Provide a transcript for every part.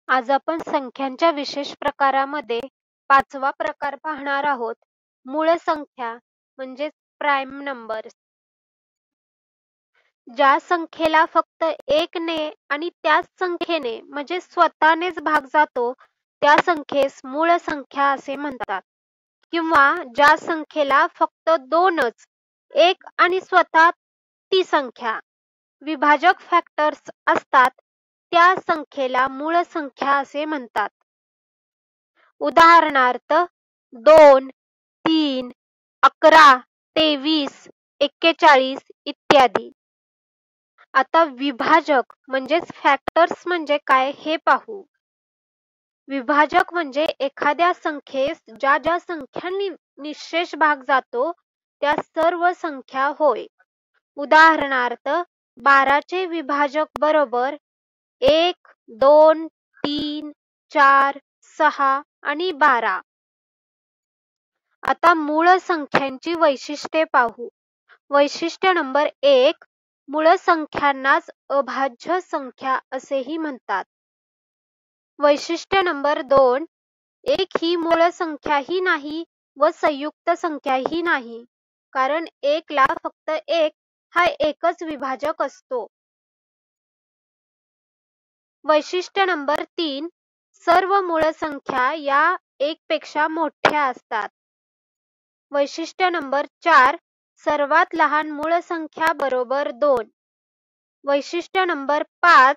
आज आपण संख्यांच्या विशेष प्रकारामध्ये 5वा प्रकार पाहणार आहोत. मूळ संख्या म्हणजेच प्राईम नंबर्स. ज्या संख्येला फक्त 1 ने आणि त्याच संख्येने म्हणजे स्वतःनेच भाग जातो त्या संख्येस मूळ संख्या असे म्हणतात. किंवा ज्या संख्येला फक्त 2च, 1 आणि स्वतः ती संख्या विभाजक फॅक्टर्स असतात त्या संख्येला मूळ संख्या असे म्हणतात. उदाहरणार्थ 2, 3, 11, 23, 41 इत्यादी. आता विभाजक म्हणजेच फॅक्टर्स म्हणजे काय हे पाहू. विभाजक म्हणजे एखाद्या संख्येस ज्या ज्या संख्यांनी निशेष भाग जातो त्या सर्व संख्या होय. उदाहरणार्थ 12 चे विभाजक बरोबर 1, 2, 3, 4, 6 आणि 12. आता मूळ संख्यांची वैशिष्ट्ये पाहू. वैशिष्ट्य नंबर 1, मूळ संख्यांनाच अभाज्य संख्या असेही म्हणतात. वैशिष्ट्य नंबर 2, 1 ही मूळ संख्याही नाही व संयुक्त संख्याही नाही, कारण 1 ला फक्त 1 हा एकच विभाजक असतो. वैशिष्ट्य नंबर 3, सर्व मूळ संख्या या 1 पेक्षा मोठ्या असतात. वैशिष्ट्य नंबर 4, सर्वात लहान मूळ संख्या बरोबर 2. वैशिष्ट्य नंबर 5,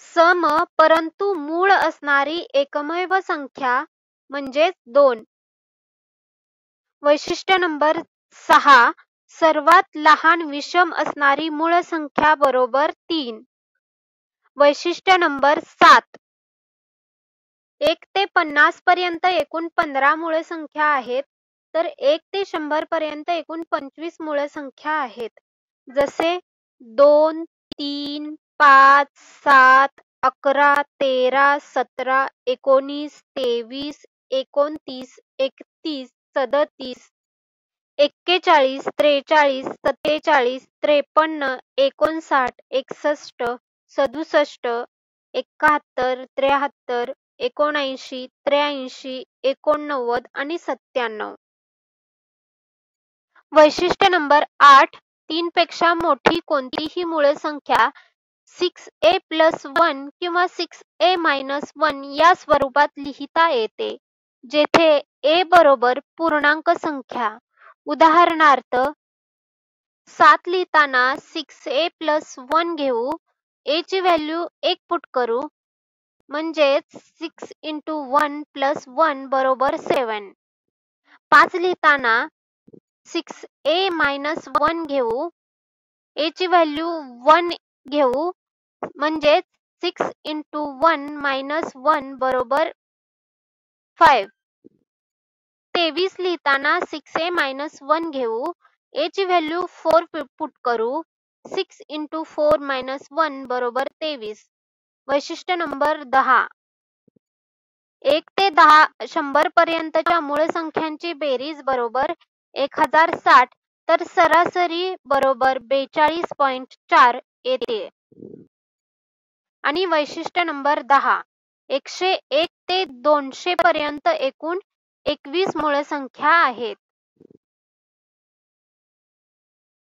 सम परंतु मूळ असणारी एकमेव संख्या म्हणजेच 2. वैशिष्ट्य नंबर 6, सर्वात लहान विषम असणारी मूळ संख्या बरोबर 3. वैशिष्ट्य नंबर 7, 1 ते 50 पर्यंत एकूण 15 मूळ संख्या आहेत, तर 1 ते 100 पर्यंत एकूण 25 मूळ संख्या आहेत. जसे 2, 3, 5, 7, 11, 13, 17, 19, 23, 29, 31, 37, 41, 43, 47, 53, 59, 61, 67, 71, 73, 79, 83, 89 आणि 97. वैशिष्ट्य नंबर 8, 3 पेक्षा मोठी कोणतीही मूळ संख्या 6a+1 किंवा 6a-1 या स्वरूपात लिहिता येते, जेथे a बरोबर पूर्णांक संख्या. उदाहरणार्थ 7 लिहिताना 6a+1 घेऊ, a ची व्हॅल्यू 1 पुट करू, म्हणजेच 6 × 1 + 1 बरोबर 7. 5 लिहिताना 6a-1 घेऊ, a ची व्हॅल्यू 1 घेऊ, म्हणजेच 6 × 1 - 1 बरोबर 5. 23 लिहिताना 6a-1 घेऊ, a ची व्हॅल्यू 4 पुट करू, 6 × 4 - 1 बरोबर 23. वैशिष्ट्य नंबर 10, 1 ते 100 पर्यंतच्या मूळ संख्यांची बेरीज बरोबर 1060, तर सरासरी बरोबर 42.4 येते. आणि वैशिष्ट्य नंबर 10, 101 ते 200 पर्यंत एकूण 21 मूळ संख्या आहेत.